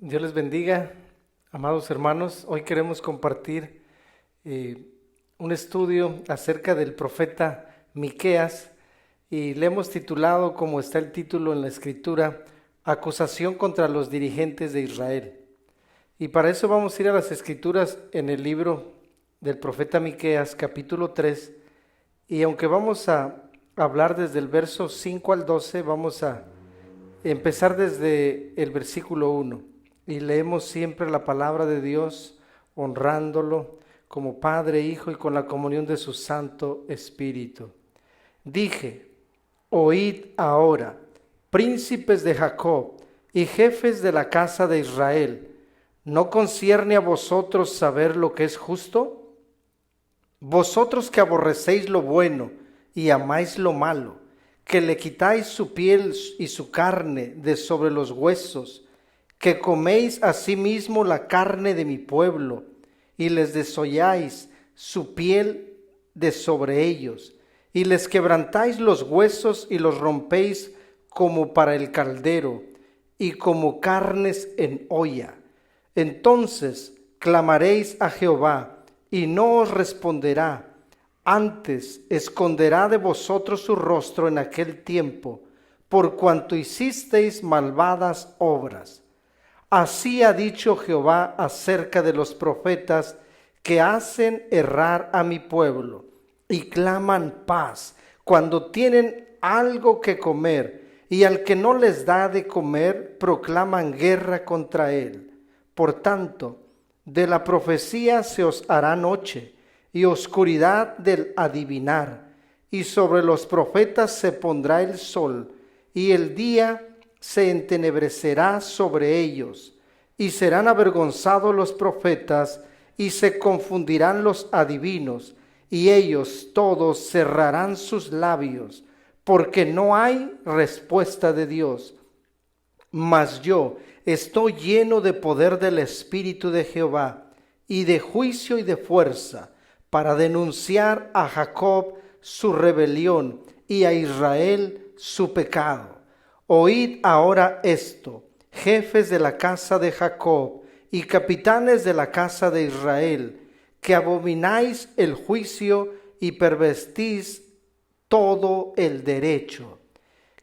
Dios les bendiga, amados hermanos. Hoy queremos compartir un estudio acerca del profeta Miqueas y le hemos titulado, como está el título en la escritura, Acusación contra los dirigentes de Israel. Y para eso vamos a ir a las escrituras en el libro del profeta Miqueas, capítulo 3, y aunque vamos a hablar desde el verso 5 al 12, vamos a empezar desde el versículo 1. Y leemos siempre la palabra de Dios, honrándolo como Padre, Hijo y con la comunión de su Santo Espíritu. Dije, oíd ahora, príncipes de Jacob y jefes de la casa de Israel, ¿no concierne a vosotros saber lo que es justo? Vosotros que aborrecéis lo bueno y amáis lo malo, que le quitáis su piel y su carne de sobre los huesos, que coméis asimismo la carne de mi pueblo, y les desolláis su piel de sobre ellos, y les quebrantáis los huesos y los rompéis como para el caldero, y como carnes en olla. Entonces clamaréis a Jehová, y no os responderá. Antes esconderá de vosotros su rostro en aquel tiempo, por cuanto hicisteis malvadas obras. Así ha dicho Jehová acerca de los profetas que hacen errar a mi pueblo y claman paz cuando tienen algo que comer, y al que no les da de comer proclaman guerra contra él. Por tanto, de la profecía se os hará noche y oscuridad del adivinar, y sobre los profetas se pondrá el sol, y el día se entenebrecerá sobre ellos, y serán avergonzados los profetas, y se confundirán los adivinos, y ellos todos cerrarán sus labios, porque no hay respuesta de Dios. Mas yo estoy lleno de poder del Espíritu de Jehová, y de juicio y de fuerza, para denunciar a Jacob su rebelión y a Israel su pecado. Oíd ahora esto, jefes de la casa de Jacob y capitanes de la casa de Israel, que abomináis el juicio y pervertís todo el derecho.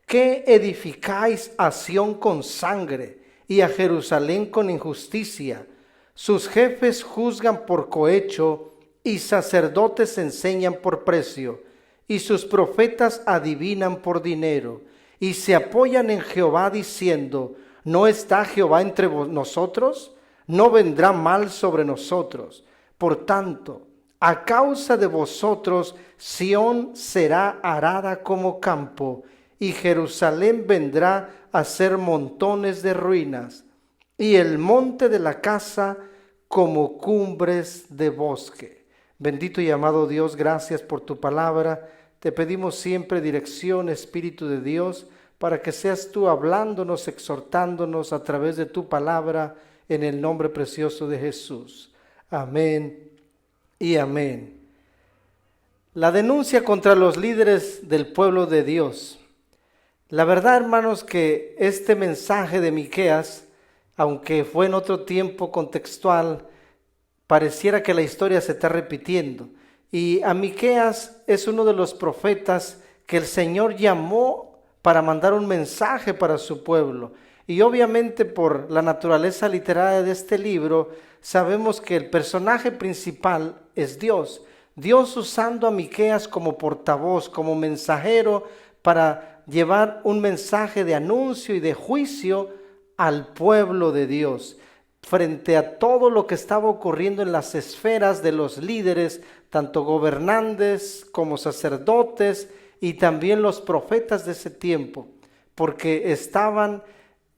Que edificáis a Sión con sangre y a Jerusalén con injusticia. Sus jefes juzgan por cohecho y sacerdotes enseñan por precio, y sus profetas adivinan por dinero, y se apoyan en Jehová diciendo, ¿no está Jehová entre nosotros? ¿No vendrá mal sobre nosotros? Por tanto, a causa de vosotros, Sión será arada como campo, y Jerusalén vendrá a ser montones de ruinas, y el monte de la casa como cumbres de bosque. Bendito y amado Dios, gracias por tu palabra. Te pedimos siempre dirección, Espíritu de Dios, para que seas tú hablándonos, exhortándonos a través de tu palabra, en el nombre precioso de Jesús. Amén y amén. La denuncia contra los líderes del pueblo de Dios. La verdad, hermanos, que este mensaje de Miqueas, aunque fue en otro tiempo contextual, pareciera que la historia se está repitiendo. Y a Miqueas es uno de los profetas que el Señor llamó para mandar un mensaje para su pueblo. Y obviamente por la naturaleza literaria de este libro, sabemos que el personaje principal es Dios. Dios usando a Miqueas como portavoz, como mensajero, para llevar un mensaje de anuncio y de juicio al pueblo de Dios, frente a todo lo que estaba ocurriendo en las esferas de los líderes, tanto gobernantes como sacerdotes y también los profetas de ese tiempo, porque estaban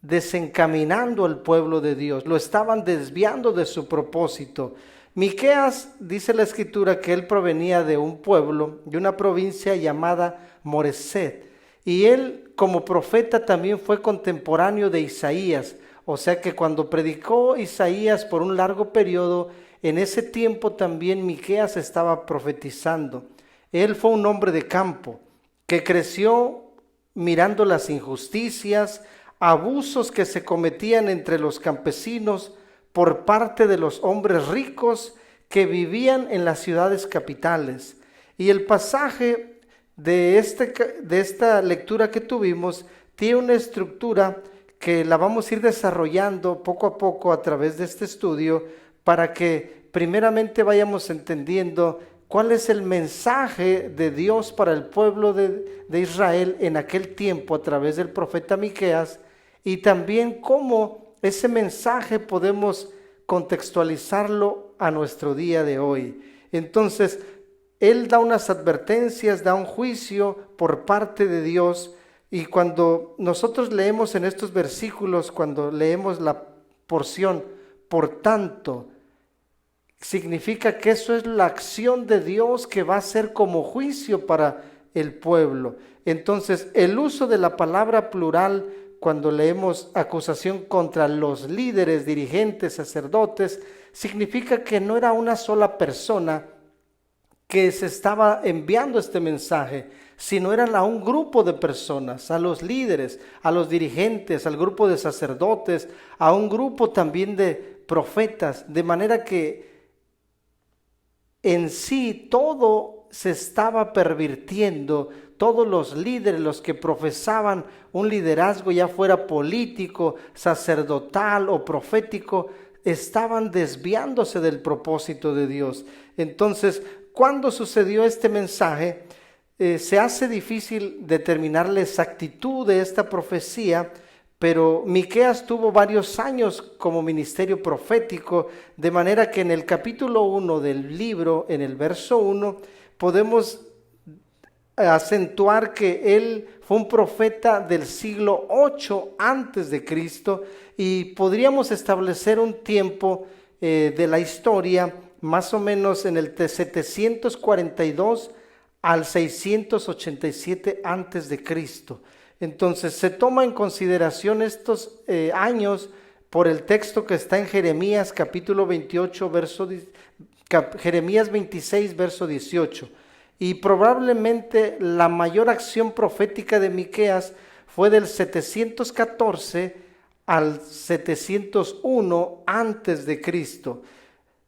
desencaminando al pueblo de Dios, lo estaban desviando de su propósito. Miqueas, dice la escritura, que él provenía de un pueblo, de una provincia llamada Moreset, y él como profeta también fue contemporáneo de Isaías. O sea que cuando predicó Isaías por un largo periodo, en ese tiempo también Miqueas estaba profetizando. Él fue un hombre de campo que creció mirando las injusticias, abusos que se cometían entre los campesinos por parte de los hombres ricos que vivían en las ciudades capitales. Y el pasaje de esta lectura que tuvimos tiene una estructura que la vamos a ir desarrollando poco a poco a través de este estudio para que primeramente vayamos entendiendo cuál es el mensaje de Dios para el pueblo de Israel en aquel tiempo a través del profeta Miqueas, y también cómo ese mensaje podemos contextualizarlo a nuestro día de hoy. Entonces, él da unas advertencias, da un juicio por parte de Dios, y cuando nosotros leemos en estos versículos, cuando leemos la porción, por tanto, significa que eso es la acción de Dios que va a ser como juicio para el pueblo. Entonces, el uso de la palabra plural, cuando leemos acusación contra los líderes, dirigentes, sacerdotes, significa que no era una sola persona que se estaba enviando este mensaje, sino eran a un grupo de personas, a los líderes, a los dirigentes, al grupo de sacerdotes, a un grupo también de profetas, de manera que en sí todo se estaba pervirtiendo. Todos los líderes, los que profesaban un liderazgo, ya fuera político, sacerdotal o profético, estaban desviándose del propósito de Dios. Entonces, cuando sucedió este mensaje, se hace difícil determinar la exactitud de esta profecía, pero Miqueas tuvo varios años como ministerio profético, de manera que en el capítulo 1 del libro, en el verso 1, podemos acentuar que él fue un profeta del siglo 8 antes de Cristo, y podríamos establecer un tiempo de la historia más o menos en el 742 al 687 antes de Cristo. Entonces se toma en consideración estos años por el texto que está en Jeremías capítulo 28, Jeremías 26, verso 18. Y probablemente la mayor acción profética de Miqueas fue del 714 al 701 antes de Cristo.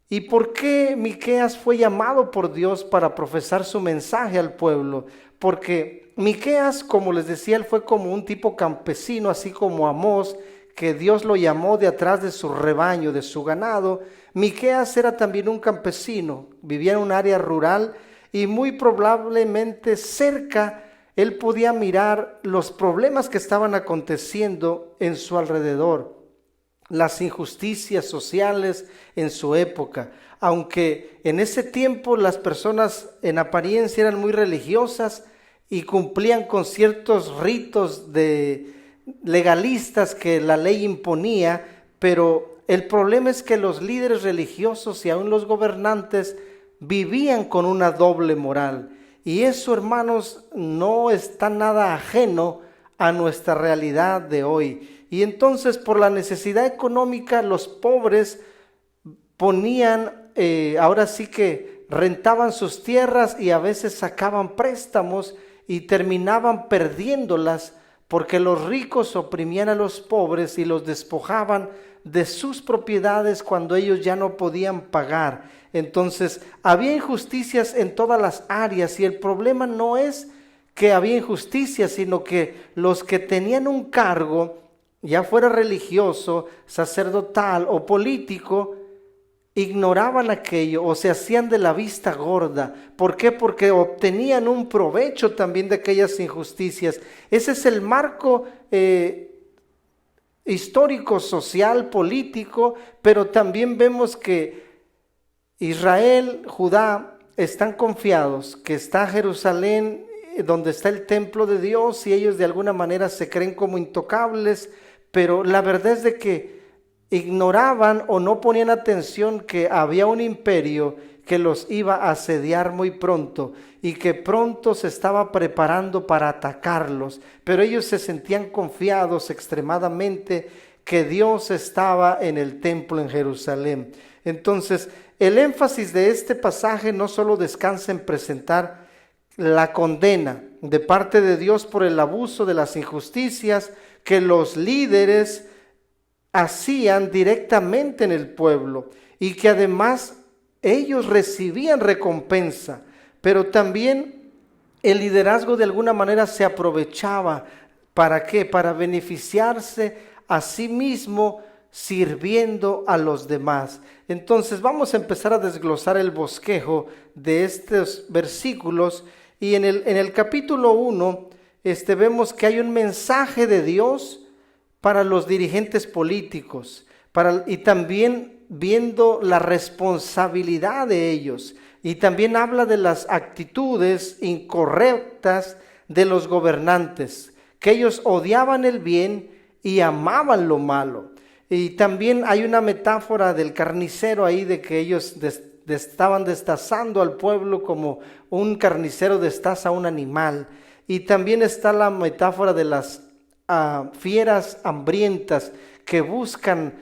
¿Y por qué Miqueas fue llamado por Dios para profesar su mensaje al pueblo? Porque Miqueas, como les decía, él fue como un tipo campesino, así como Amós, que Dios lo llamó de atrás de su rebaño, de su ganado. Miqueas era también un campesino, vivía en un área rural, y muy probablemente cerca él podía mirar los problemas que estaban aconteciendo en su alrededor, las injusticias sociales en su época. Aunque en ese tiempo las personas en apariencia eran muy religiosas y cumplían con ciertos ritos legalistas que la ley imponía, pero el problema es que los líderes religiosos y aún los gobernantes vivían con una doble moral, y eso, hermanos, no está nada ajeno a nuestra realidad de hoy. Y entonces, por la necesidad económica, los pobres ponían, ahora sí que rentaban sus tierras y a veces sacaban préstamos y terminaban perdiéndolas, porque los ricos oprimían a los pobres y los despojaban de sus propiedades cuando ellos ya no podían pagar. Entonces había injusticias en todas las áreas, y el problema no es que había injusticias, sino que los que tenían un cargo, ya fuera religioso, sacerdotal o político, ignoraban aquello o se hacían de la vista gorda. ¿Por qué? Porque obtenían un provecho también de aquellas injusticias. Ese es el marco histórico, social, político, pero también vemos que Israel, Judá, están confiados que está Jerusalén, donde está el templo de Dios, y ellos de alguna manera se creen como intocables, pero la verdad es de que ignoraban o no ponían atención que había un imperio que los iba a asediar muy pronto y que pronto se estaba preparando para atacarlos, pero ellos se sentían confiados extremadamente que Dios estaba en el templo en Jerusalén. Entonces, el énfasis de este pasaje no solo descansa en presentar la condena de parte de Dios por el abuso de las injusticias que los líderes hacían directamente en el pueblo, y que además ellos recibían recompensa, pero también el liderazgo de alguna manera se aprovechaba. ¿Para qué? Para beneficiarse a sí mismo sirviendo a los demás. Entonces vamos a empezar a desglosar el bosquejo de estos versículos, y en el capítulo 1 vemos que hay un mensaje de Dios para los dirigentes políticos, y también viendo la responsabilidad de ellos, y también habla de las actitudes incorrectas de los gobernantes, que ellos odiaban el bien y amaban lo malo. Y también hay una metáfora del carnicero ahí, de que ellos estaban destazando al pueblo como un carnicero destaza a un animal. Y también está la metáfora de las fieras hambrientas que buscan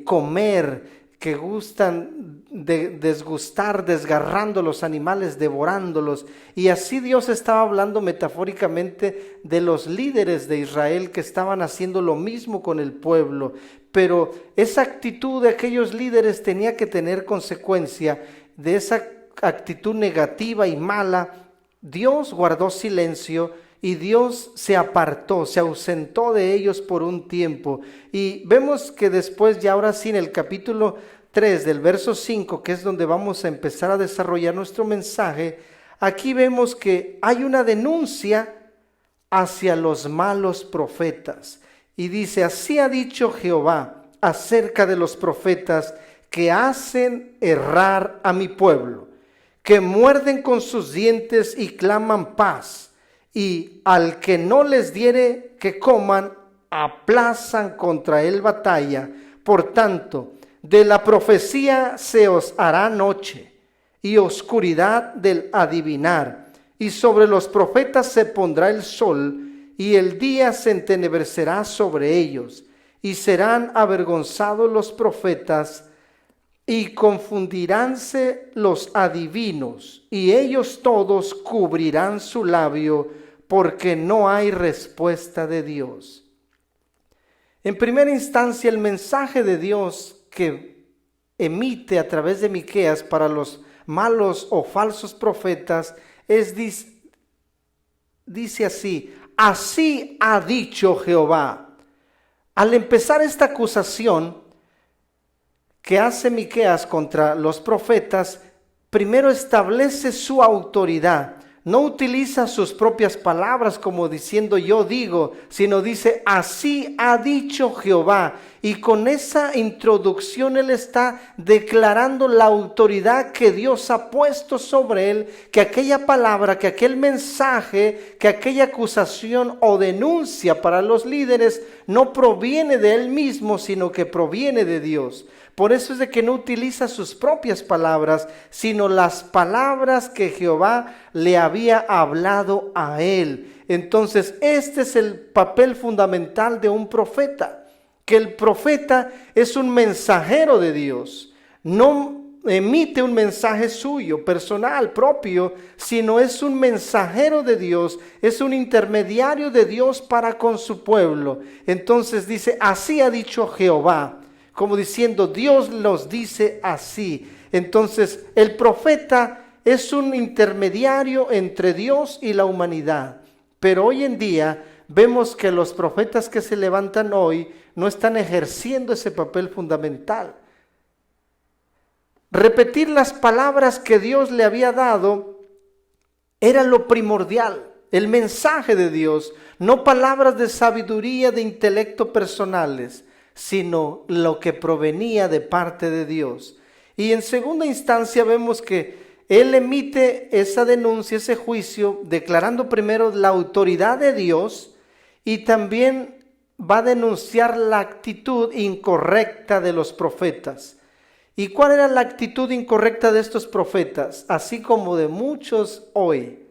comer, que gustan de desgustar, desgarrando los animales, devorándolos. Y así Dios estaba hablando metafóricamente de los líderes de Israel, que estaban haciendo lo mismo con el pueblo. Pero esa actitud de aquellos líderes tenía que tener consecuencia. De esa actitud negativa y mala, Dios guardó silencio, y Dios se apartó, se ausentó de ellos por un tiempo. Y vemos que después, ya ahora sí, en el capítulo 3 del verso 5, que es donde vamos a empezar a desarrollar nuestro mensaje, aquí vemos que hay una denuncia hacia los malos profetas. Y dice: así ha dicho Jehová acerca de los profetas que hacen errar a mi pueblo, que muerden con sus dientes y claman paz, y al que no les diere que coman, aplazan contra él batalla. Por tanto, de la profecía se os hará noche, y oscuridad del adivinar, y sobre los profetas se pondrá el sol, y el día se entenebrecerá sobre ellos, y serán avergonzados los profetas, y confundiránse los adivinos, y ellos todos cubrirán su labio, porque no hay respuesta de Dios. En primera instancia, el mensaje de Dios que emite a través de Miqueas para los malos o falsos profetas dice así: así ha dicho Jehová. Al empezar esta acusación que hace Miqueas contra los profetas, primero establece su autoridad. No utiliza sus propias palabras como diciendo yo digo, sino dice así ha dicho Jehová. Y con esa introducción él está declarando la autoridad que Dios ha puesto sobre él, que aquella palabra, que aquel mensaje, que aquella acusación o denuncia para los líderes no proviene de él mismo, sino que proviene de Dios. Por eso es de que no utiliza sus propias palabras, sino las palabras que Jehová le había hablado a él. Entonces, este es el papel fundamental de un profeta, que el profeta es un mensajero de Dios. No emite un mensaje suyo, personal, propio, sino es un mensajero de Dios, es un intermediario de Dios para con su pueblo. Entonces dice, así ha dicho Jehová, como diciendo, Dios los dice así. Entonces, el profeta es un intermediario entre Dios y la humanidad. Pero hoy en día vemos que los profetas que se levantan hoy no están ejerciendo ese papel fundamental. Repetir las palabras que Dios le había dado era lo primordial, el mensaje de Dios, no palabras de sabiduría, de intelecto personales, sino lo que provenía de parte de Dios. Y en segunda instancia vemos que él emite esa denuncia, ese juicio, declarando primero la autoridad de Dios, y también va a denunciar la actitud incorrecta de los profetas. ¿Y cuál era la actitud incorrecta de estos profetas? Así como de muchos hoy,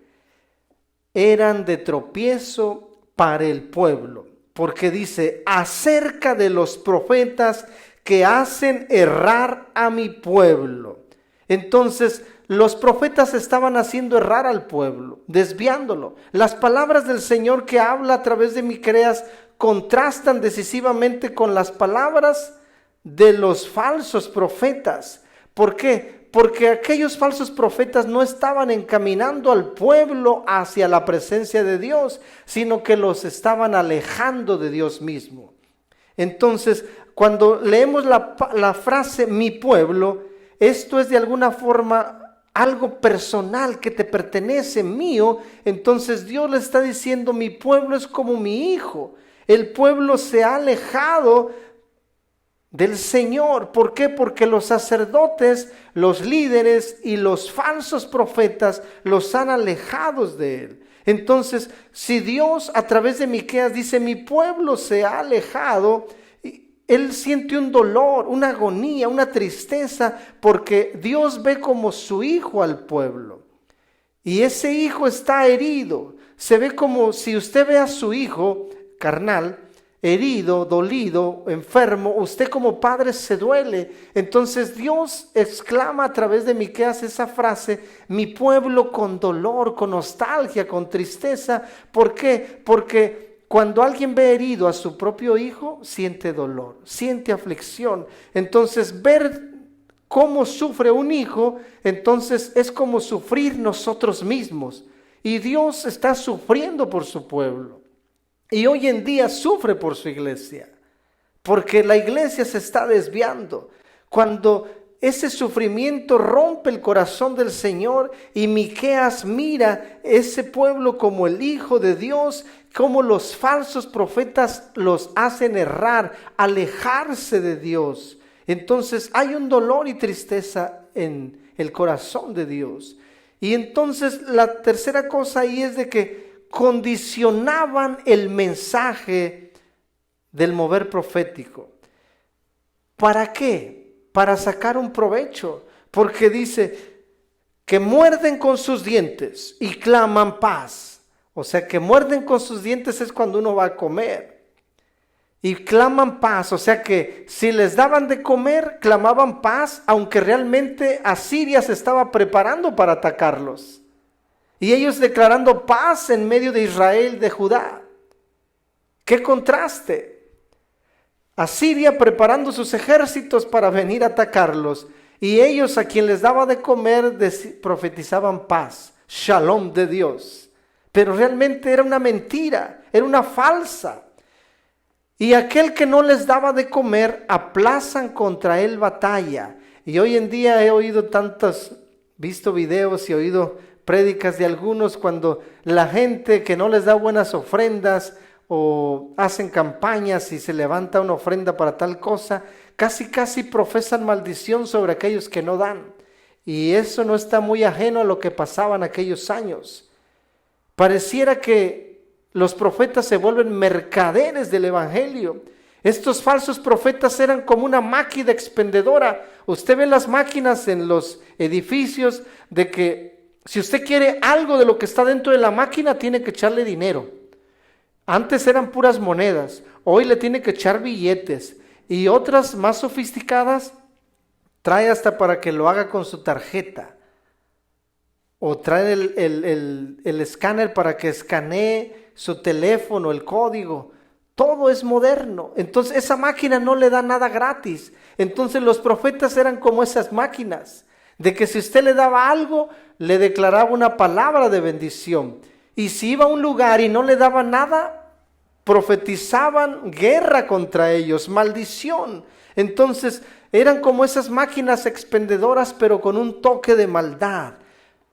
eran de tropiezo para el pueblo. Porque dice, acerca de los profetas que hacen errar a mi pueblo. Entonces, los profetas estaban haciendo errar al pueblo, desviándolo. Las palabras del Señor que habla a través de Miqueas contrastan decisivamente con las palabras de los falsos profetas. ¿Por qué? Porque aquellos falsos profetas no estaban encaminando al pueblo hacia la presencia de Dios, sino que los estaban alejando de Dios mismo. Entonces, cuando leemos la frase mi pueblo, esto es de alguna forma algo personal que te pertenece, mío. Entonces Dios le está diciendo, mi pueblo es como mi hijo. El pueblo se ha alejado del Señor. ¿Por qué? Porque los sacerdotes, los líderes y los falsos profetas los han alejado de Él. Entonces, si Dios a través de Miqueas dice, mi pueblo se ha alejado, Él siente un dolor, una agonía, una tristeza, porque Dios ve como su hijo al pueblo. Y ese hijo está herido. Se ve como si usted ve a su hijo carnal, herido, dolido, enfermo, usted como padre se duele. Entonces Dios exclama a través de Miqueas esa frase, mi pueblo con dolor, con nostalgia, con tristeza. ¿Por qué? Porque cuando alguien ve herido a su propio hijo, siente dolor, siente aflicción. Entonces ver cómo sufre un hijo, entonces es como sufrir nosotros mismos. Y Dios está sufriendo por su pueblo. Y hoy en día sufre por su iglesia, porque la iglesia se está desviando. Cuando ese sufrimiento rompe el corazón del Señor y Miqueas mira ese pueblo como el Hijo de Dios, como los falsos profetas los hacen errar, alejarse de Dios. Entonces hay un dolor y tristeza en el corazón de Dios. Y entonces la tercera cosa ahí es de que condicionaban el mensaje del mover profético. ¿Para qué? Para sacar un provecho. Porque dice que muerden con sus dientes y claman paz. O sea, que muerden con sus dientes es cuando uno va a comer. Y claman paz, o sea que si les daban de comer, clamaban paz, aunque realmente Asiria se estaba preparando para atacarlos. Y ellos declarando paz en medio de Israel, de Judá. ¡Qué contraste! Asiria preparando sus ejércitos para venir a atacarlos. Y ellos a quien les daba de comer profetizaban paz, shalom de Dios. Pero realmente era una mentira, era una falsa. Y aquel que no les daba de comer, aplazan contra él batalla. Y hoy en día he oído visto videos y oído prédicas de algunos cuando la gente que no les da buenas ofrendas o hacen campañas y se levanta una ofrenda para tal cosa, casi profesan maldición sobre aquellos que no dan. Y eso no está muy ajeno a lo que pasaba en aquellos años. Pareciera que los profetas se vuelven mercaderes del evangelio. Estos falsos profetas eran como una máquina expendedora. Usted ve las máquinas en los edificios de que si usted quiere algo de lo que está dentro de la máquina, tiene que echarle dinero. Antes eran puras monedas, hoy le tiene que echar billetes. Y otras más sofisticadas, trae hasta para que lo haga con su tarjeta. O trae el escáner para que escanee su teléfono, el código. Todo es moderno. Entonces esa máquina no le da nada gratis. Entonces los profetas eran como esas máquinas. De que si usted le daba algo, le declaraba una palabra de bendición. Y si iba a un lugar y no le daba nada, profetizaban guerra contra ellos, maldición. Entonces eran como esas máquinas expendedoras, pero con un toque de maldad.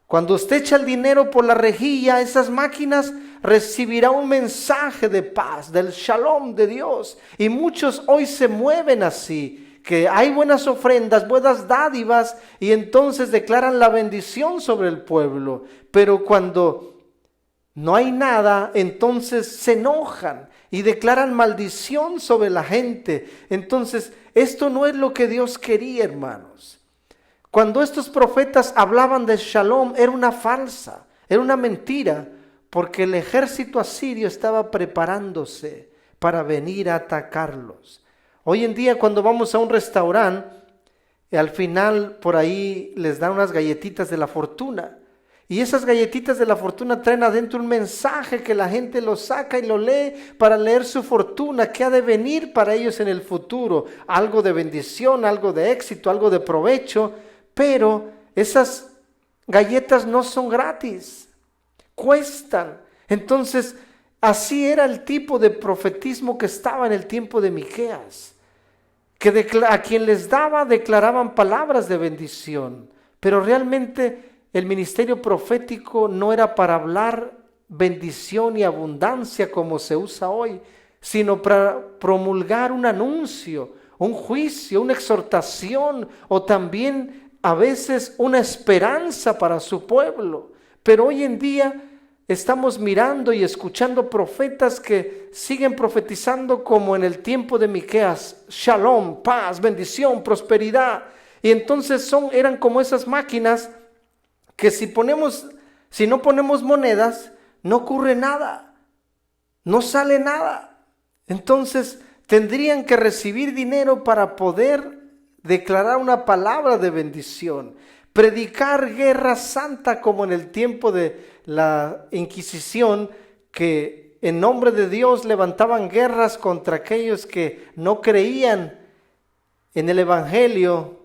Cuando usted echa el dinero por la rejilla, esas máquinas recibirá un mensaje de paz, del shalom de Dios. Y muchos hoy se mueven así. Que hay buenas ofrendas, buenas dádivas, y entonces declaran la bendición sobre el pueblo. Pero cuando no hay nada, entonces se enojan y declaran maldición sobre la gente. Entonces, esto no es lo que Dios quería, hermanos. Cuando estos profetas hablaban de shalom, era una falsa, era una mentira, porque el ejército asirio estaba preparándose para venir a atacarlos. Hoy en día cuando vamos a un restaurante y al final por ahí les dan unas galletitas de la fortuna. Y esas galletitas de la fortuna traen adentro un mensaje que la gente lo saca y lo lee para leer su fortuna, que ha de venir para ellos en el futuro. Algo de bendición, algo de éxito, algo de provecho. Pero esas galletas no son gratis, cuestan. Entonces, así era el tipo de profetismo que estaba en el tiempo de Miqueas, que a quien les daba declaraban palabras de bendición, pero realmente el ministerio profético no era para hablar bendición y abundancia como se usa hoy, sino para promulgar un anuncio, un juicio, una exhortación o también a veces una esperanza para su pueblo. Pero hoy en día estamos mirando y escuchando profetas que siguen profetizando como en el tiempo de Miqueas: shalom, paz, bendición, prosperidad. Y entonces eran como esas máquinas que si no ponemos monedas, no ocurre nada, no sale nada. Entonces tendrían que recibir dinero para poder declarar una palabra de bendición, predicar guerra santa como en el tiempo de la Inquisición, que en nombre de Dios levantaban guerras contra aquellos que no creían en el evangelio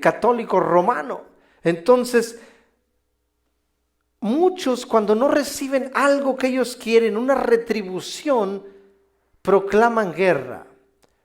católico romano. Entonces, muchos cuando no reciben algo que ellos quieren, una retribución, proclaman guerra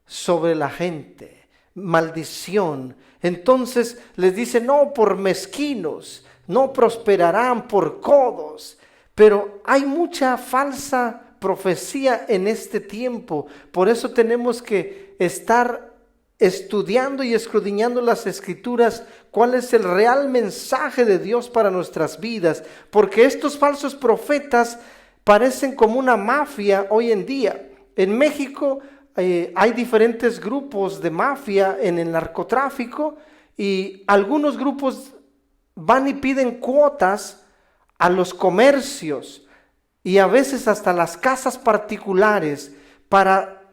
sobre la gente, maldición. Entonces les dicen: no, por mezquinos, no prosperarán por codos. Pero hay mucha falsa profecía en este tiempo. Por eso tenemos que estar estudiando y escudriñando las Escrituras, cuál es el real mensaje de Dios para nuestras vidas, porque estos falsos profetas parecen como una mafia hoy en día. En México hay diferentes grupos de mafia en el narcotráfico, y algunos grupos van y piden cuotas a los comercios y a veces hasta las casas particulares para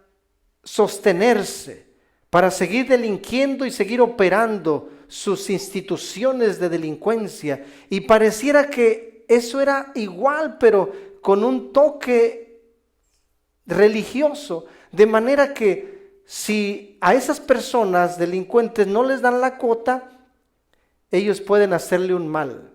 sostenerse, para seguir delinquiendo y seguir operando sus instituciones de delincuencia. Y pareciera que eso era igual, pero con un toque religioso, de manera que si a esas personas delincuentes no les dan la cuota, ellos pueden hacerle un mal.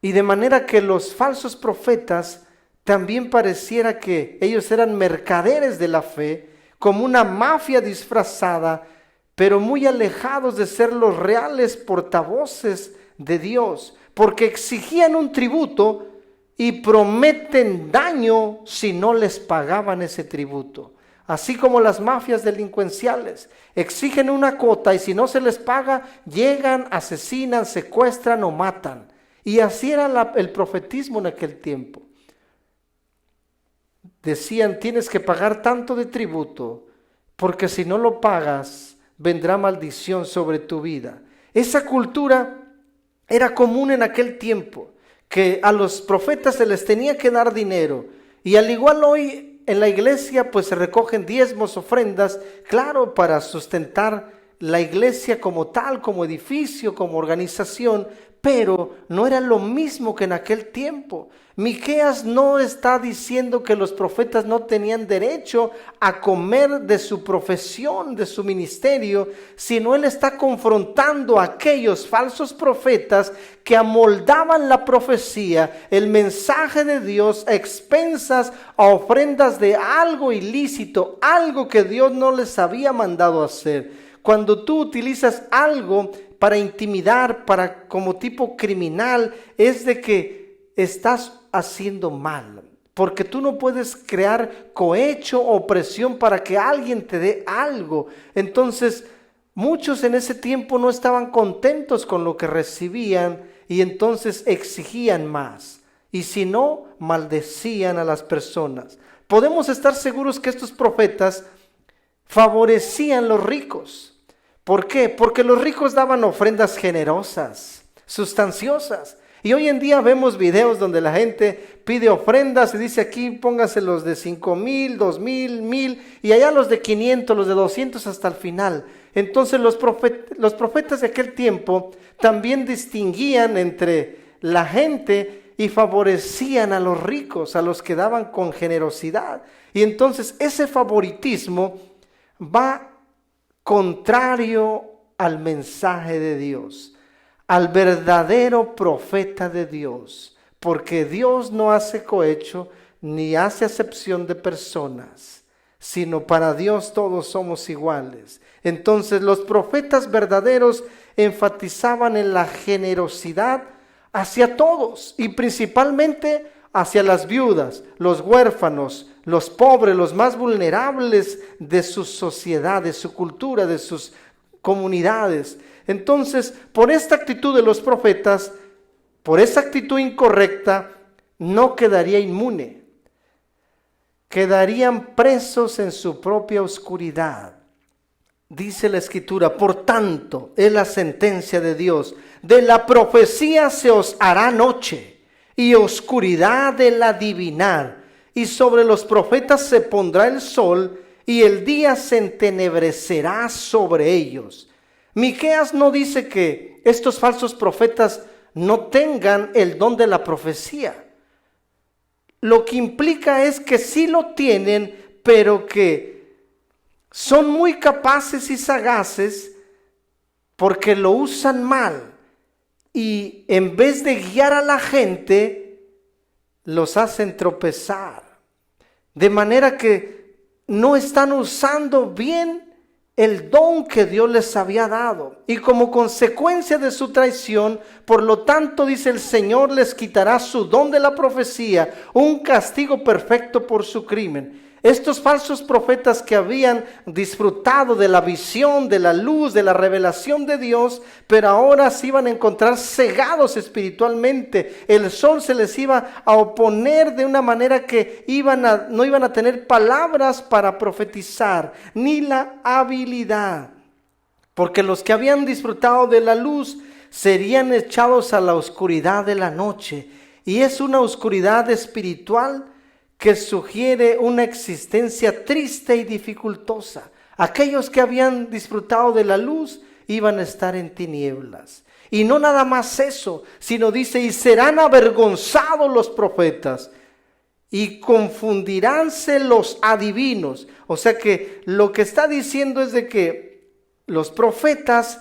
Y de manera que los falsos profetas también pareciera que ellos eran mercaderes de la fe, como una mafia disfrazada, pero muy alejados de ser los reales portavoces de Dios, porque exigían un tributo y prometen daño si no les pagaban ese tributo. Así como las mafias delincuenciales exigen una cuota y si no se les paga, llegan, asesinan, secuestran o matan. Y así era el profetismo en aquel tiempo. Decían: tienes que pagar tanto de tributo, porque si no lo pagas, vendrá maldición sobre tu vida. Esa cultura era común en aquel tiempo, que a los profetas se les tenía que dar dinero. Y al igual hoy en la iglesia, pues se recogen diezmos, ofrendas, claro, para sustentar la iglesia como tal, como edificio, como organización, pero no era lo mismo que en aquel tiempo. Miqueas no está diciendo que los profetas no tenían derecho a comer de su profesión, de su ministerio, sino él está confrontando a aquellos falsos profetas que amoldaban la profecía, el mensaje de Dios, a expensas, a ofrendas de algo ilícito, algo que Dios no les había mandado hacer. Cuando tú utilizas algo para intimidar, como tipo criminal, es de que estás haciendo mal, porque tú no puedes crear cohecho o presión para que alguien te dé algo. Entonces muchos en ese tiempo no estaban contentos con lo que recibían y entonces exigían más, y si no, maldecían a las personas. Podemos estar seguros que estos profetas favorecían a los ricos. ¿Por qué? Porque los ricos daban ofrendas generosas, sustanciosas. Y hoy en día vemos videos donde la gente pide ofrendas y dice aquí póngase los de 5,000, 2,000, 1,000 y allá los de 500, los de 200 hasta el final. Entonces los profetas de aquel tiempo también distinguían entre la gente y favorecían a los ricos, a los que daban con generosidad. Y entonces ese favoritismo va contrario al mensaje de Dios, al verdadero profeta de Dios, porque Dios no hace cohecho ni hace acepción de personas, sino para Dios todos somos iguales. Entonces los profetas verdaderos enfatizaban en la generosidad hacia todos y principalmente hacia las viudas, los huérfanos, los pobres, los más vulnerables de su sociedad, de su cultura, de sus comunidades. Entonces, por esta actitud de los profetas, por esa actitud incorrecta, no quedaría inmune. Quedarían presos en su propia oscuridad. Dice la Escritura, por tanto, es la sentencia de Dios, de la profecía se os hará noche, y oscuridad del adivinar, y sobre los profetas se pondrá el sol, y el día se entenebrecerá sobre ellos. Miqueas no dice que estos falsos profetas no tengan el don de la profecía. Lo que implica es que sí lo tienen, pero que son muy capaces y sagaces porque lo usan mal. Y en vez de guiar a la gente, los hacen tropezar. De manera que no están usando bien el don que Dios les había dado. Y como consecuencia de su traición, por lo tanto, dice el Señor, les quitará su don de la profecía, un castigo perfecto por su crimen. Estos falsos profetas que habían disfrutado de la visión, de la luz, de la revelación de Dios, pero ahora se iban a encontrar cegados espiritualmente. El sol se les iba a oponer de una manera que no iban a tener palabras para profetizar, ni la habilidad. Porque los que habían disfrutado de la luz serían echados a la oscuridad de la noche. Y es una oscuridad espiritual que sugiere una existencia triste y dificultosa. Aquellos que habían disfrutado de la luz iban a estar en tinieblas. Y no nada más eso, sino dice, y serán avergonzados los profetas, y confundiránse los adivinos. O sea que lo que está diciendo es de que los profetas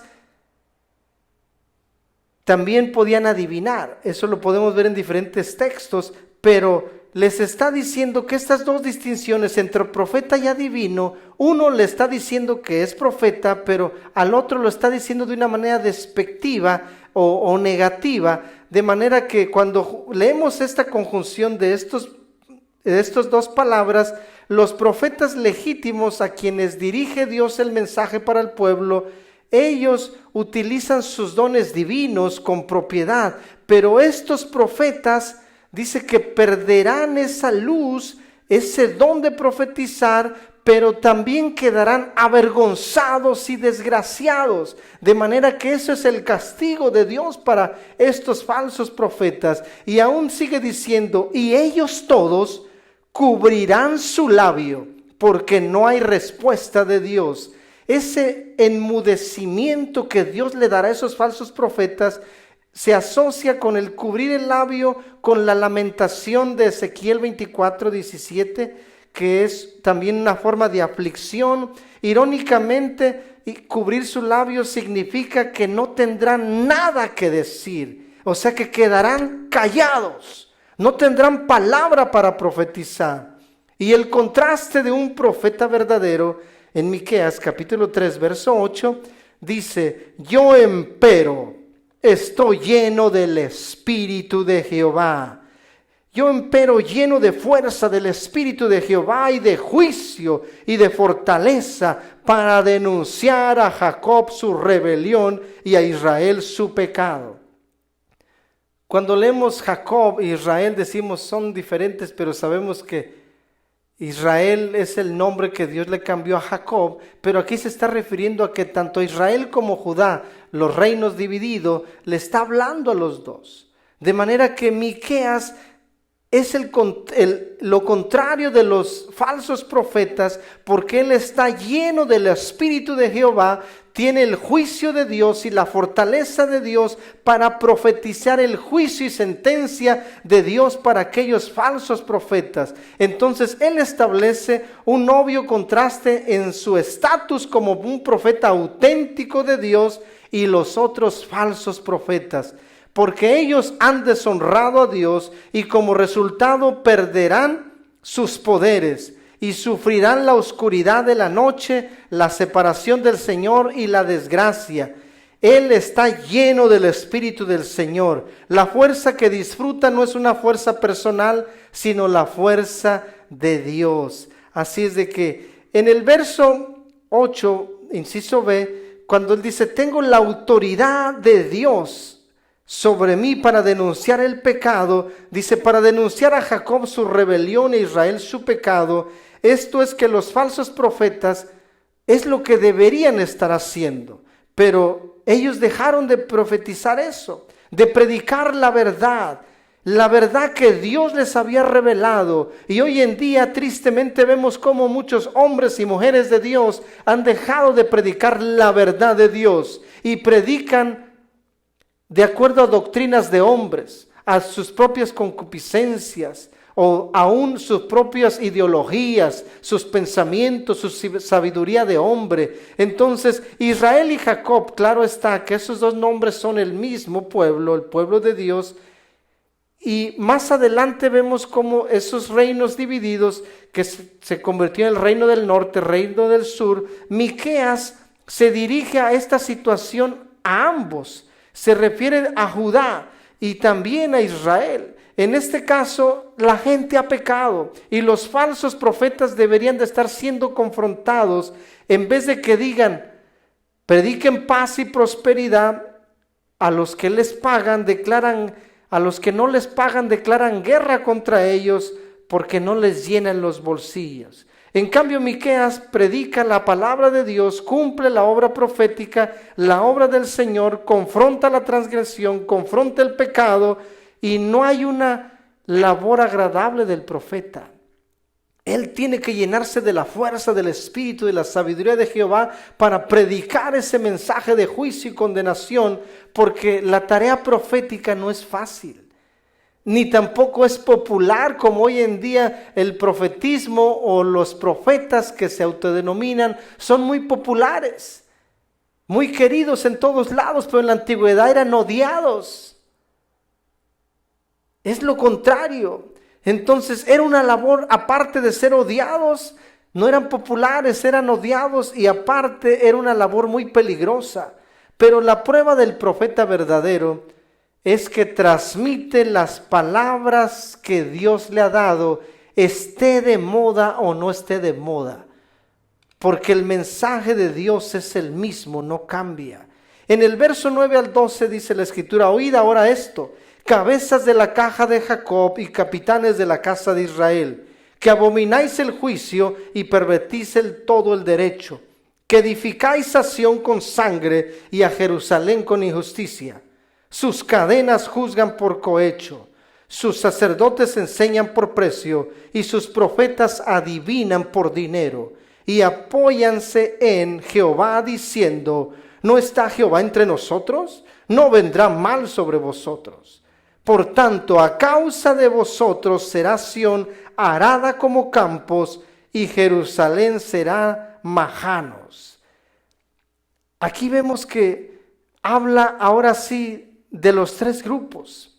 también podían adivinar. Eso lo podemos ver en diferentes textos, pero les está diciendo que estas dos distinciones entre profeta y adivino, uno le está diciendo que es profeta, pero al otro lo está diciendo de una manera despectiva o negativa, de manera que cuando leemos esta conjunción de estas dos palabras, los profetas legítimos a quienes dirige Dios el mensaje para el pueblo, ellos utilizan sus dones divinos con propiedad, pero estos profetas dice que perderán esa luz, ese don de profetizar, pero también quedarán avergonzados y desgraciados. De manera que eso es el castigo de Dios para estos falsos profetas. Y aún sigue diciendo, y ellos todos cubrirán su labio, porque no hay respuesta de Dios. Ese enmudecimiento que Dios le dará a esos falsos profetas se asocia con el cubrir el labio, con la lamentación de Ezequiel 24:17, que es también una forma de aflicción. Irónicamente, cubrir su labio significa que no tendrán nada que decir, o sea que quedarán callados, no tendrán palabra para profetizar. Y el contraste de un profeta verdadero, en Miqueas capítulo 3, verso 8, dice, yo empero estoy lleno del Espíritu de Jehová. Yo empero lleno de fuerza del Espíritu de Jehová y de juicio y de fortaleza para denunciar a Jacob su rebelión y a Israel su pecado. Cuando leemos Jacob e Israel decimos son diferentes, pero sabemos que Israel es el nombre que Dios le cambió a Jacob, pero aquí se está refiriendo a que tanto Israel como Judá, los reinos divididos, le está hablando a los dos. De manera que Miqueas es lo contrario de los falsos profetas, porque él está lleno del Espíritu de Jehová, tiene el juicio de Dios y la fortaleza de Dios para profetizar el juicio y sentencia de Dios para aquellos falsos profetas. Entonces él establece un obvio contraste en su estatus como un profeta auténtico de Dios y los otros falsos profetas, porque ellos han deshonrado a Dios y como resultado perderán sus poderes y sufrirán la oscuridad de la noche, la separación del Señor y la desgracia. Él está lleno del Espíritu del Señor. La fuerza que disfruta no es una fuerza personal, sino la fuerza de Dios. Así es de que en el verso 8, inciso B, cuando él dice, tengo la autoridad de Dios sobre mí para denunciar el pecado, dice, para denunciar a Jacob su rebelión e Israel su pecado. Esto es que los falsos profetas es lo que deberían estar haciendo, pero ellos dejaron de profetizar eso, de predicar la verdad que Dios les había revelado. Y hoy en día tristemente vemos cómo muchos hombres y mujeres de Dios han dejado de predicar la verdad de Dios y predican de acuerdo a doctrinas de hombres, a sus propias concupiscencias o aún sus propias ideologías, sus pensamientos, su sabiduría de hombre. Entonces Israel y Jacob, claro está que esos dos nombres son el mismo pueblo, el pueblo de Dios. Y más adelante vemos cómo esos reinos divididos, que se convirtió en el reino del norte, reino del sur, Miqueas se dirige a esta situación a ambos. Se refiere a Judá y también a Israel. En este caso, la gente ha pecado y los falsos profetas deberían de estar siendo confrontados. En vez de que digan, prediquen paz y prosperidad, a los que les pagan declaran, a los que no les pagan declaran guerra contra ellos porque no les llenan los bolsillos. En cambio, Miqueas predica la palabra de Dios, cumple la obra profética, la obra del Señor, confronta la transgresión, confronta el pecado, y no hay una labor agradable del profeta. Él tiene que llenarse de la fuerza del Espíritu, de la sabiduría de Jehová para predicar ese mensaje de juicio y condenación, porque la tarea profética no es fácil. Ni tampoco es popular como hoy en día el profetismo o los profetas que se autodenominan son muy populares, muy queridos en todos lados, pero en la antigüedad eran odiados. Es lo contrario. Entonces era una labor, aparte de ser odiados, no eran populares, eran odiados, y aparte era una labor muy peligrosa. Pero la prueba del profeta verdadero es que transmite las palabras que Dios le ha dado, esté de moda o no esté de moda, porque el mensaje de Dios es el mismo, no cambia. En el verso 9 al 12 dice la Escritura: oíd ahora esto, cabezas de la caja de Jacob y capitanes de la casa de Israel, que abomináis el juicio y pervertís todo el derecho, que edificáis a Sión con sangre y a Jerusalén con injusticia. Sus cadenas juzgan por cohecho, sus sacerdotes enseñan por precio, y sus profetas adivinan por dinero, y apóyanse en Jehová diciendo: ¿no está Jehová entre nosotros? No vendrá mal sobre vosotros. Por tanto, a causa de vosotros será Sión arada como campos, y Jerusalén será majanos. Aquí vemos que habla ahora sí de los tres grupos,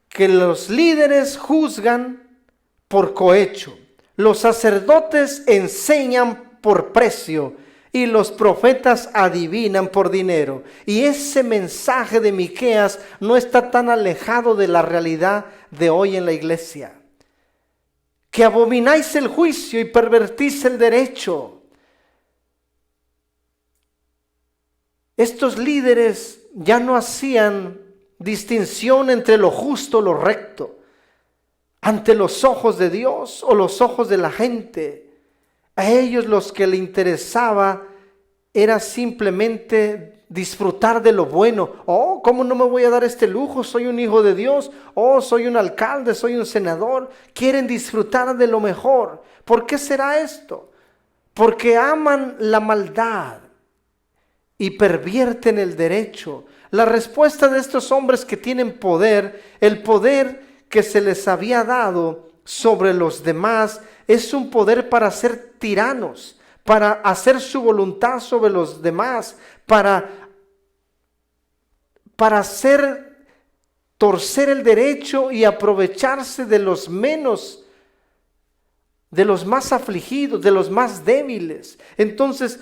que los líderes juzgan por cohecho, los sacerdotes enseñan por precio y los profetas adivinan por dinero. Y ese mensaje de Miqueas no está tan alejado de la realidad de hoy en la iglesia, que abomináis el juicio y pervertís el derecho. Estos líderes ya no hacían distinción entre lo justo y lo recto ante los ojos de Dios o los ojos de la gente. A ellos los que le interesaba era simplemente disfrutar de lo bueno. Oh, ¿cómo no me voy a dar este lujo? Soy un hijo de Dios. Oh, soy un alcalde, soy un senador. Quieren disfrutar de lo mejor. ¿Por qué será esto? Porque aman la maldad y pervierten el derecho. La respuesta de estos hombres que tienen poder, el poder que se les había dado sobre los demás, es un poder para ser tiranos, para hacer su voluntad sobre los demás, para hacer torcer el derecho y aprovecharse de los menos, de los más afligidos, de los más débiles. Entonces,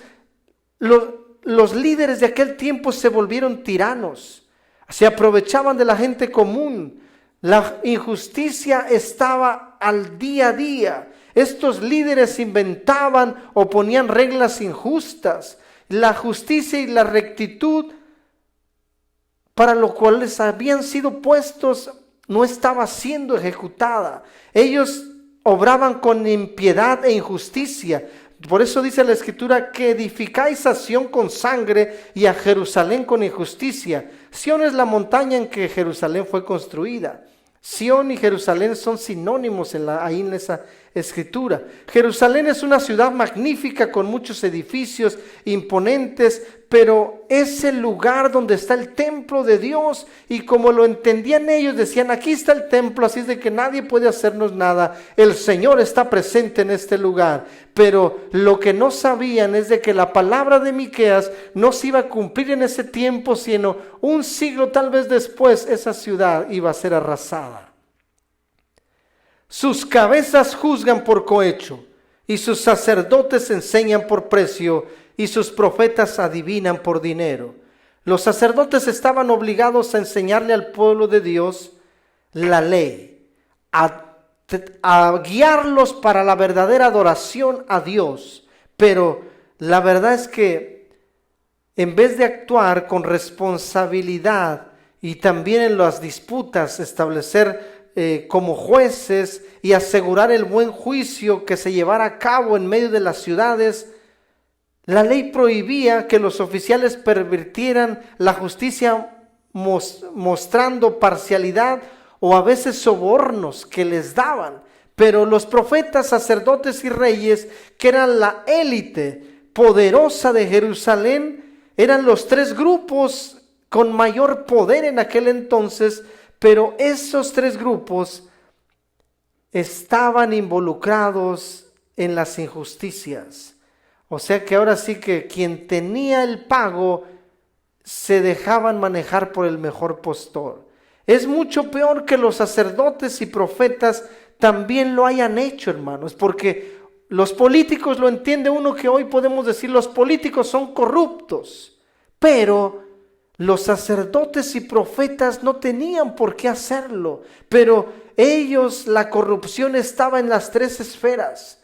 los líderes de aquel tiempo se volvieron tiranos, se aprovechaban de la gente común. La injusticia estaba al día a día. Estos líderes inventaban o ponían reglas injustas. La justicia y la rectitud para lo cual les habían sido puestos no estaba siendo ejecutada. Ellos obraban con impiedad e injusticia. Por eso dice la Escritura que edificáis a Sión con sangre y a Jerusalén con injusticia. Sión es la montaña en que Jerusalén fue construida. Sión y Jerusalén son sinónimos ahí en esa Escritura. Jerusalén es una ciudad magnífica con muchos edificios imponentes, pero es el lugar donde está el templo de Dios, y como lo entendían ellos, decían: aquí está el templo, así es de que nadie puede hacernos nada, el Señor está presente en este lugar. Pero lo que no sabían es de que la palabra de Miqueas no se iba a cumplir en ese tiempo, sino un siglo tal vez después esa ciudad iba a ser arrasada. Sus cabezas juzgan por cohecho, y sus sacerdotes enseñan por precio, y sus profetas adivinan por dinero. Los sacerdotes estaban obligados a enseñarle al pueblo de Dios la ley, a guiarlos para la verdadera adoración a Dios. Pero la verdad es que en vez de actuar con responsabilidad y también en las disputas establecer como jueces y asegurar el buen juicio que se llevara a cabo en medio de las ciudades, la ley prohibía que los oficiales pervirtieran la justicia mostrando parcialidad o a veces sobornos que les daban. Pero los profetas, sacerdotes y reyes, que eran la élite poderosa de Jerusalén, eran los tres grupos con mayor poder en aquel entonces. Pero esos tres grupos estaban involucrados en las injusticias. O sea que ahora sí que quien tenía el pago se dejaban manejar por el mejor postor. Es mucho peor que los sacerdotes y profetas también lo hayan hecho, hermanos, porque los políticos, lo entiende uno que hoy podemos decir los políticos son corruptos, pero los sacerdotes y profetas no tenían por qué hacerlo, pero ellos, la corrupción estaba en las tres esferas,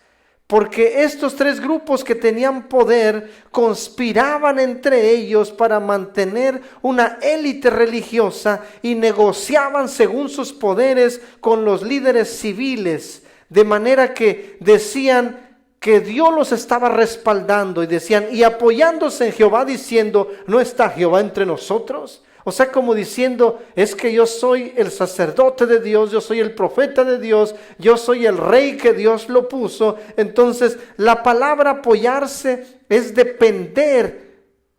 porque estos tres grupos que tenían poder conspiraban entre ellos para mantener una élite religiosa y negociaban según sus poderes con los líderes civiles, de manera que decían que Dios los estaba respaldando y decían, y apoyándose en Jehová, diciendo: ¿no está Jehová entre nosotros? O sea, como diciendo, es que yo soy el sacerdote de Dios, yo soy el profeta de Dios, yo soy el rey que Dios lo puso. Entonces, la palabra apoyarse es depender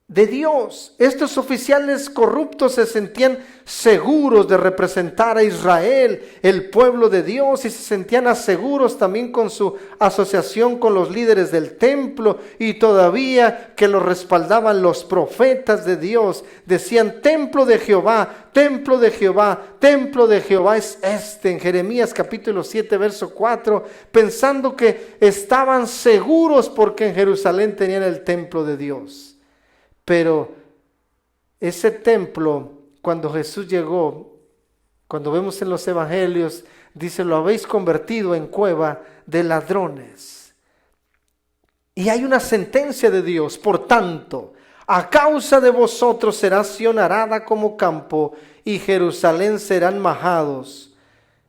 de Dios. Estos oficiales corruptos se sentían seguros de representar a Israel, el pueblo de Dios, y se sentían seguros también con su asociación con los líderes del templo, y todavía que los respaldaban los profetas de Dios. Decían: templo de Jehová, templo de Jehová, templo de Jehová es este, en Jeremías capítulo 7 verso 4, pensando que estaban seguros porque en Jerusalén tenían el templo de Dios. Pero ese templo, cuando Jesús llegó, cuando vemos en los evangelios, dice: lo habéis convertido en cueva de ladrones. Y hay una sentencia de Dios: por tanto, a causa de vosotros será Sión arada como campo, y Jerusalén serán majados,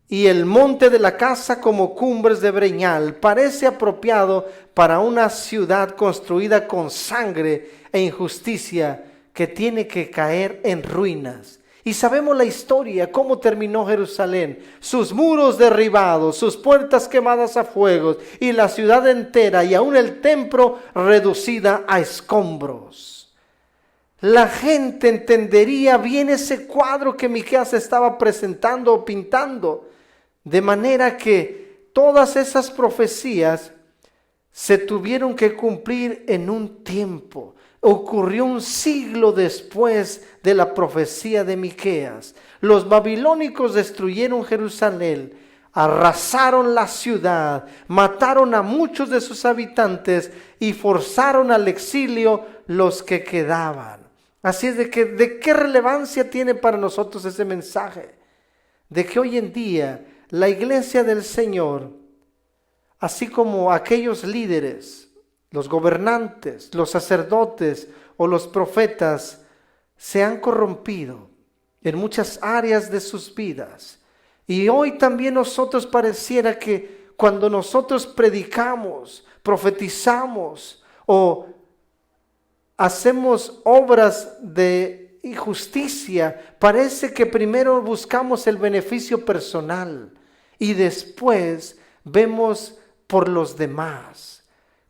y el monte de la casa como cumbres de breñal. Parece apropiado para una ciudad construida con sangre e injusticia que tiene que caer en ruinas. Y sabemos la historia, cómo terminó Jerusalén: sus muros derribados, sus puertas quemadas a fuegos, y la ciudad entera y aún el templo reducida a escombros. La gente entendería bien ese cuadro que Miqueas estaba presentando o pintando, de manera que todas esas profecías se tuvieron que cumplir en un tiempo. Ocurrió un siglo después de la profecía de Miqueas. Los babilónicos destruyeron Jerusalén, arrasaron la ciudad, mataron a muchos de sus habitantes y forzaron al exilio los que quedaban. Así es de que, ¿de qué relevancia tiene para nosotros ese mensaje? De que hoy en día la iglesia del Señor, así como aquellos líderes, los gobernantes, los sacerdotes o los profetas, se han corrompido en muchas áreas de sus vidas. Y hoy también nosotros pareciera que cuando nosotros predicamos, profetizamos o hacemos obras de injusticia, parece que primero buscamos el beneficio personal y después vemos por los demás.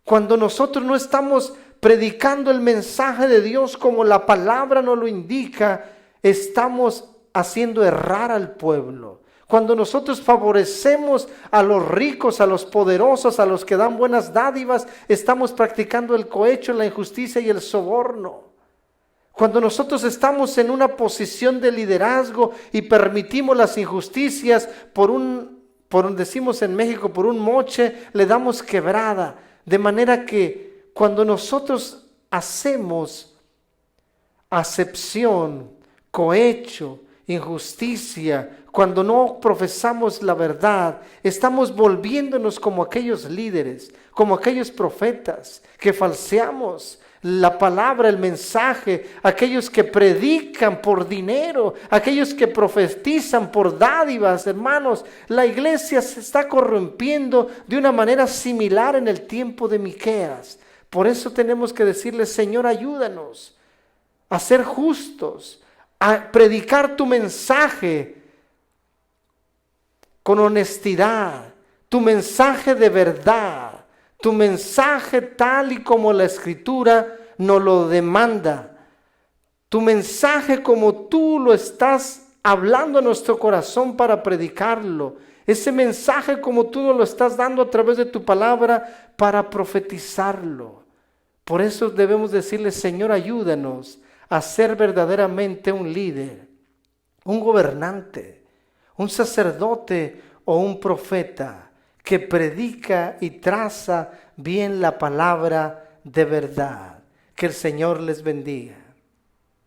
Cuando nosotros no estamos predicando el mensaje de Dios como la palabra nos lo indica, estamos haciendo errar al pueblo. Cuando nosotros favorecemos a los ricos, a los poderosos, a los que dan buenas dádivas, estamos practicando el cohecho, la injusticia y el soborno. Cuando nosotros estamos en una posición de liderazgo y permitimos las injusticias decimos en México, por un moche, le damos quebrada. De manera que cuando nosotros hacemos acepción, cohecho, injusticia, cuando no profesamos la verdad, estamos volviéndonos como aquellos líderes, como aquellos profetas que falseamos la palabra, el mensaje, aquellos que predican por dinero, aquellos que profetizan por dádivas. Hermanos, la iglesia se está corrompiendo de una manera similar en el tiempo de Miqueas. Por eso tenemos que decirle: Señor, ayúdanos a ser justos, a predicar tu mensaje con honestidad, tu mensaje de verdad, tu mensaje tal y como la Escritura nos lo demanda, tu mensaje como tú lo estás hablando a nuestro corazón para predicarlo, ese mensaje como tú nos lo estás dando a través de tu palabra para profetizarlo. Por eso debemos decirle: Señor, ayúdanos a ser verdaderamente un líder, un gobernante, un sacerdote o un profeta que predica y traza bien la palabra de verdad. Que el Señor les bendiga.